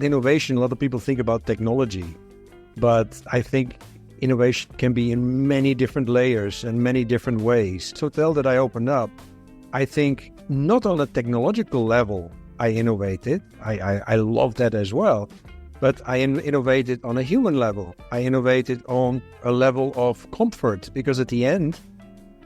Innovation, a lot of people think about technology, but I think innovation can be in many different layers and many different ways. The hotel that I opened up, I think not on a technological level I innovated. I love that as well. But I innovated on a human level. I innovated on a level of comfort, because at the end,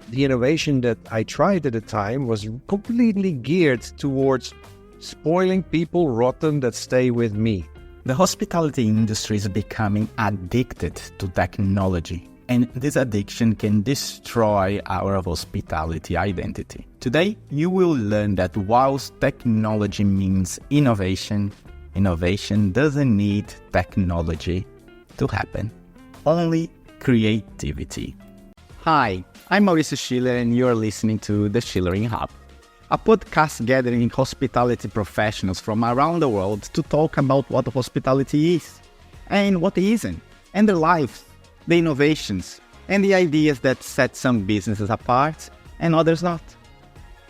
the innovation that I tried at the time was completely geared towards spoiling people rotten that stay with me. The hospitality industry is becoming addicted to technology, and this addiction can destroy our hospitality identity. Today, you will learn that whilst technology means innovation, innovation doesn't need technology to happen, only creativity. Hi, I'm Mauricio Schiller and you're listening to the Schulering Hub, a podcast gathering hospitality professionals from around the world to talk about what hospitality is and what isn't, and their lives, the innovations, and the ideas that set some businesses apart and others not.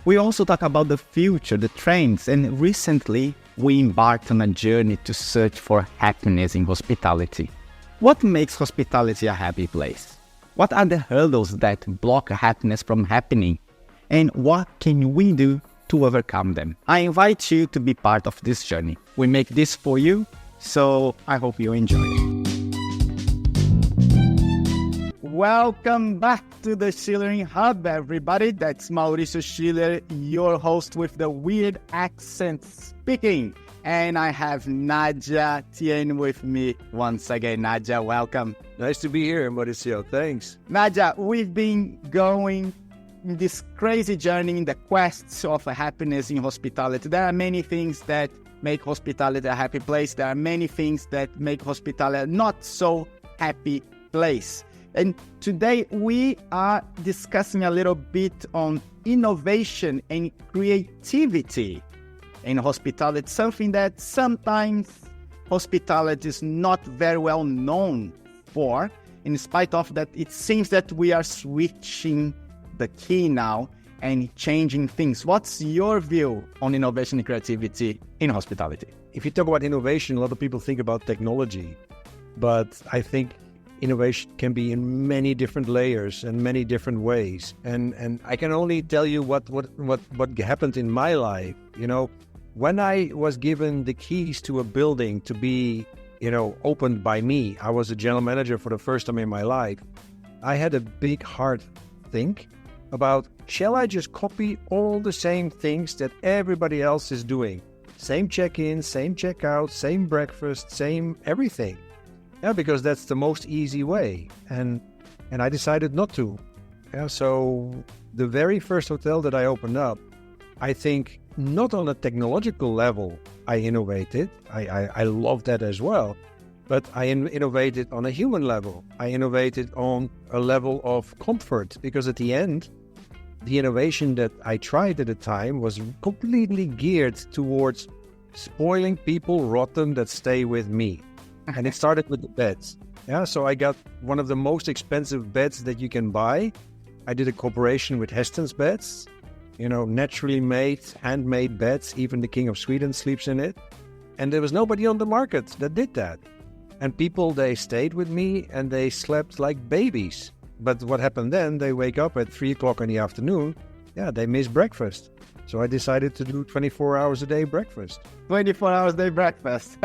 We also talk about the future, the trends, and recently we embarked on a journey to search for happiness in hospitality. What makes hospitality a happy place? What are the hurdles that block happiness from happening? And what can we do to overcome them? I invite you to be part of this journey. We make this for you, so I hope you enjoy it. Welcome back to the Schulering Hub, everybody. That's Mauricio Schiller, your host with the weird accent speaking. And I have Nah-Dja, Tien with me once again. Nah-Dja, welcome. Nice to be here, Mauricio. Thanks. Nah-Dja, we've been going in this crazy journey in the quest of happiness in hospitality. There are many things that make hospitality a happy place. There are many things that make hospitality a not so happy place. And today we are discussing a little bit on innovation and creativity in hospitality, something that sometimes hospitality is not very well known for. In spite of that, it seems that we are switching the key now and changing things. What's your view on innovation and creativity in hospitality? If you talk about innovation, a lot of people think about technology, but I think innovation can be in many different layers and many different ways. And I can only tell you what happened in my life. You know, when I was given the keys to a building to be, opened by me, I was a general manager for the first time in my life. I had a big hard think about, shall I just copy all the same things that everybody else is doing? Same check-in, same check-out, same breakfast, same everything. Yeah, because that's the most easy way. And I decided not to. Yeah, so the very first hotel that I opened up, I think not on a technological level I innovated. I love that as well. But I innovated on a human level. I innovated on a level of comfort, because at the end, the innovation that I tried at the time was completely geared towards spoiling people rotten that stay with me. And it started with the beds. Yeah, so I got one of the most expensive beds that you can buy. I did a cooperation with Heston's Beds, naturally made, handmade beds. Even the King of Sweden sleeps in it. And there was nobody on the market that did that. And people, they stayed with me and they slept like babies. But what happened then, they wake up at 3 o'clock in the afternoon. Yeah, they miss breakfast. So I decided to do 24 hours a day breakfast. 24 hours a day breakfast.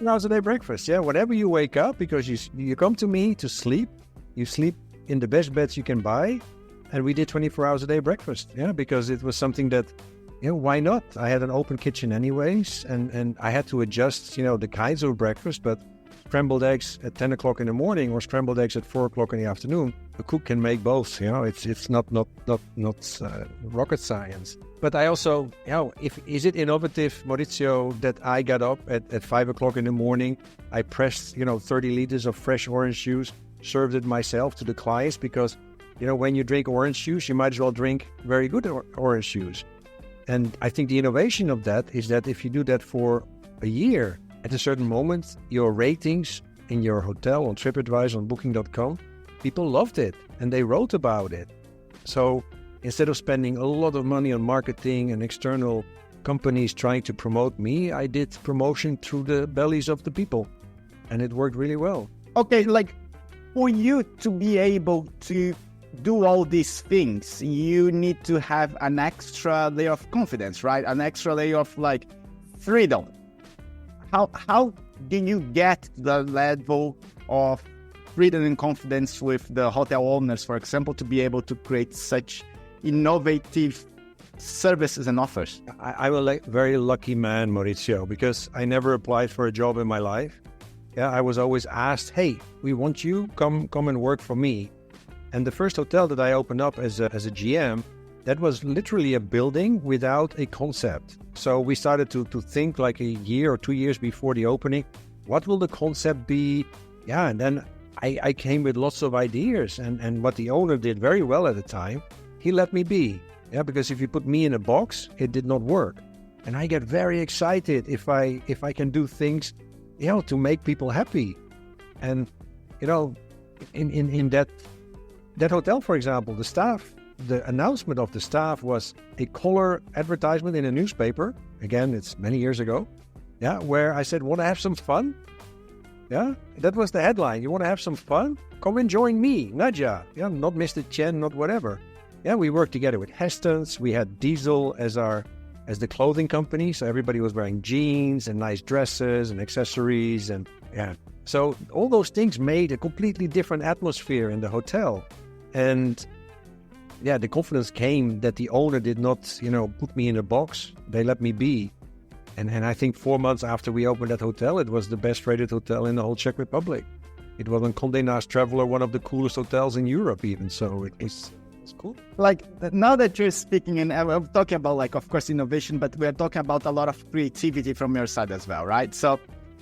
Hours a day breakfast, yeah. Whenever you wake up, because you come to me to sleep, you sleep in the best beds you can buy, and we did 24 hours a day breakfast, yeah, because it was something that, why not? I had an open kitchen anyways, and I had to adjust, the kinds of breakfast, but scrambled eggs at 10 o'clock in the morning or scrambled eggs at 4 o'clock in the afternoon, a cook can make both, it's not rocket science. But I also, is it innovative, Maurizio, that I got up at 5 o'clock in the morning, I pressed, 30 liters of fresh orange juice, served it myself to the clients, because, when you drink orange juice, you might as well drink very good orange juice. And I think the innovation of that is that if you do that for a year, at a certain moment, your ratings in your hotel on TripAdvisor, on Booking.com, people loved it and they wrote about it. So instead of spending a lot of money on marketing and external companies trying to promote me, I did promotion through the bellies of the people, and it worked really well. Okay, like for you to be able to do all these things, you need to have an extra layer of confidence, right? An extra layer of like freedom. How did you get the level of freedom and confidence with the hotel owners, for example, to be able to create such innovative services and offers? I'm a very lucky man, Mauricio, because I never applied for a job in my life. Yeah, I was always asked, hey, we want you, come and work for me. And the first hotel that I opened up as a GM, that was literally a building without a concept. So we started to think like a year or 2 years before the opening, what will the concept be? Yeah, and then I came with lots of ideas. And what the owner did very well at the time, he let me be. Yeah, because if you put me in a box, it did not work. And I get very excited if I can do things, to make people happy. And, in that hotel, for example, the announcement of the staff was a color advertisement in a newspaper. Again, it's many years ago. Yeah, where I said, want to have some fun? Yeah, that was the headline. You want to have some fun? Come and join me, Nah-Dja. Yeah, not Mr. Tien, not whatever. Yeah, we worked together with Heston's. We had Diesel as the clothing company. So everybody was wearing jeans and nice dresses and accessories. And yeah, so all those things made a completely different atmosphere in the hotel. And yeah, the confidence came that the owner did not, put me in a box. They let me be. And I think 4 months after we opened that hotel, it was the best rated hotel in the whole Czech Republic. It was on Condé Nast Traveler, one of the coolest hotels in Europe even. So it was cool. Like now that you're speaking, and I'm talking about like, of course, innovation, but we're talking about a lot of creativity from your side as well, right? So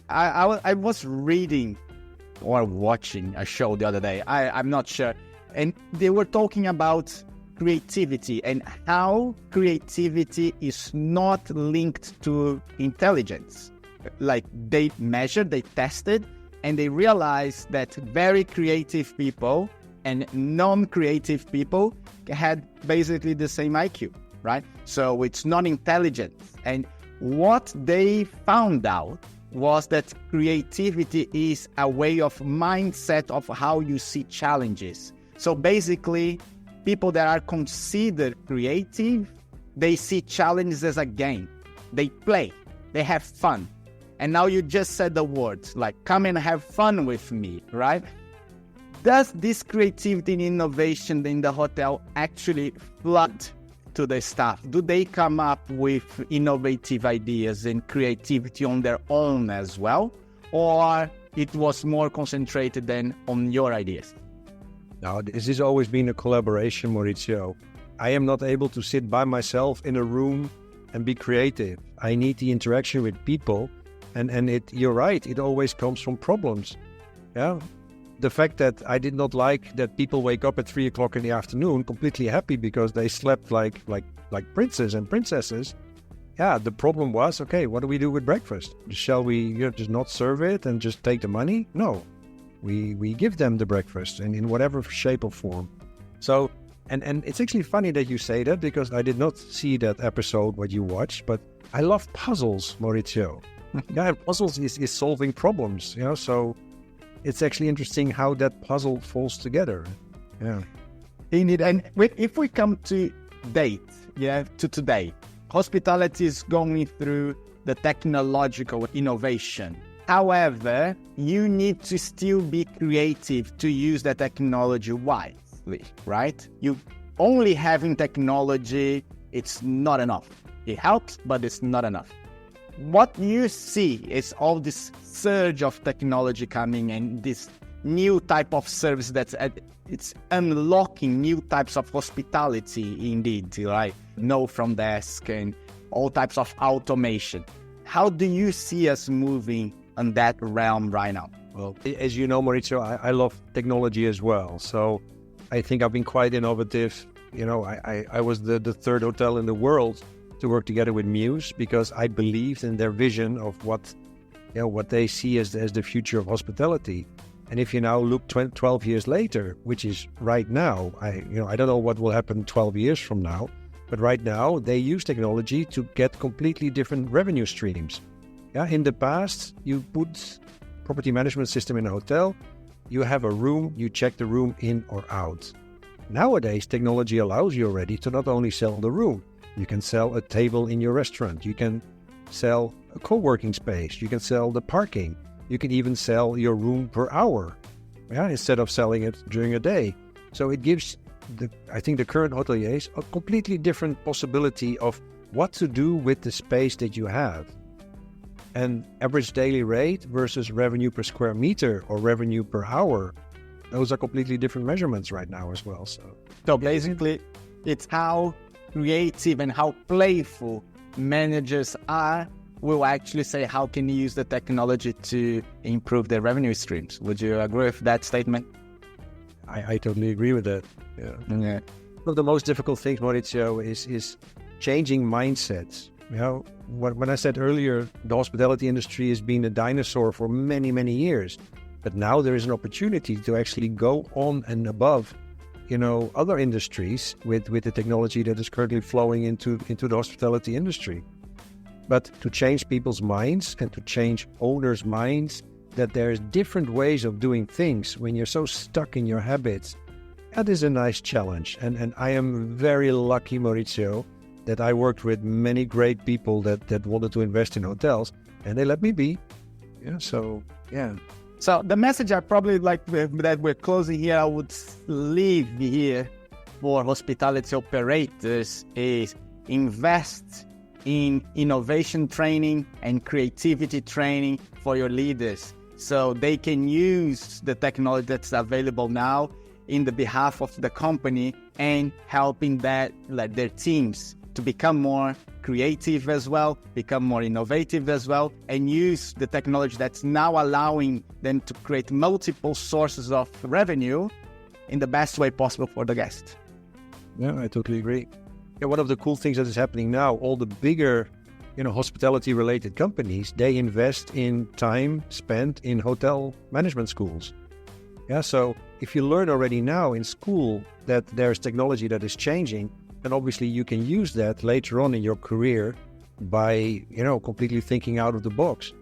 I was reading or watching a show the other day. I'm not sure. And they were talking about creativity and how creativity is not linked to intelligence. Like they measured, they tested, and they realized that very creative people and non-creative people had basically the same IQ, right? So it's not intelligence. And what they found out was that creativity is a way of mindset of how you see challenges. So basically, people that are considered creative, they see challenges as a game. They play, they have fun. And now you just said the words, like, come and have fun with me, right? Does this creativity and innovation in the hotel actually flood to the staff? Do they come up with innovative ideas and creativity on their own as well? Or it was more concentrated than on your ideas? No, this has always been a collaboration, Mauricio. I am not able to sit by myself in a room and be creative. I need the interaction with people. And you're right, it always comes from problems. Yeah. The fact that I did not like that people wake up at 3 o'clock in the afternoon completely happy because they slept like princes and princesses. Yeah, the problem was, okay, what do we do with breakfast? Shall we just not serve it and just take the money? No, we give them the breakfast and in whatever shape or form. So, and it's actually funny that you say that because I did not see that episode what you watched, but I love puzzles, Mauricio. Yeah, puzzles is solving problems, so it's actually interesting how that puzzle falls together. Yeah. Indeed. And if we come to to today, hospitality is going through the technological innovation. However, you need to still be creative to use the technology wisely, right? You only having technology, it's not enough. It helps, but it's not enough. What you see is all this surge of technology coming and this new type of service it's unlocking new types of hospitality indeed, right? No from desk and all types of automation. How do you see us moving on that realm right now? Well, as you know, Mauricio, I love technology as well. So I think I've been quite innovative. I was the third hotel in the world to work together with Muse because I believed in their vision of what they see as the future of hospitality. And if you now look 12 years later, which is right now, I don't know what will happen 12 years from now, But right now, they use technology to get completely different revenue streams. Yeah, in the past, you put property management system in a hotel, you have a room, you check the room in or out. Nowadays, technology allows you already to not only sell the room, you can sell a table in your restaurant, you can sell a co-working space, you can sell the parking, you can even sell your room per hour, instead of selling it during a day. So it gives, I think, the current hoteliers a completely different possibility of what to do with the space that you have. And average daily rate versus revenue per square meter or revenue per hour, those are completely different measurements right now as well. So basically, it's how creative and how playful managers are will actually say how can you use the technology to improve their revenue streams. Would you agree with that statement? I totally agree with that. Yeah. Yeah. One of the most difficult things, Mauricio, is changing mindsets. When I said earlier, the hospitality industry has been a dinosaur for many, many years. But now there is an opportunity to actually go on and above, other industries with the technology that is currently flowing into the hospitality industry. But to change people's minds and to change owners' minds that there's different ways of doing things when you're so stuck in your habits, that is a nice challenge. And I am very lucky, Mauricio, that I worked with many great people that wanted to invest in hotels, and they let me be. So the message I probably like that we're closing here, I would leave here for hospitality operators is invest in innovation training and creativity training for your leaders so they can use the technology that's available now in the behalf of the company and helping their teams to become more creative as well, become more innovative as well, and use the technology that's now allowing them to create multiple sources of revenue in the best way possible for the guest. Yeah, I totally agree. One of the cool things that is happening now, all the bigger, hospitality-related companies, they invest in time spent in hotel management schools. So if you learn already now in school that there's technology that is changing, and obviously you can use that later on in your career by, completely thinking out of the box.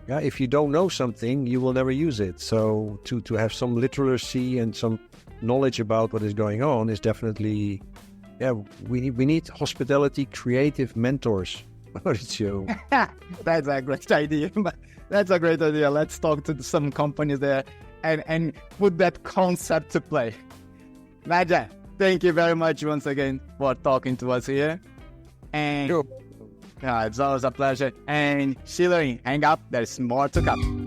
If you don't know something, you will never use it. So to have some literacy and some knowledge about what is going on is definitely, we need hospitality creative mentors. That's a great idea. That's a great idea. Let's talk to some companies there and put that concept to play. Nah-Dja, thank you very much once again for talking to us here. And sure. It's always a pleasure. And Schulering, hang up. There's more to come.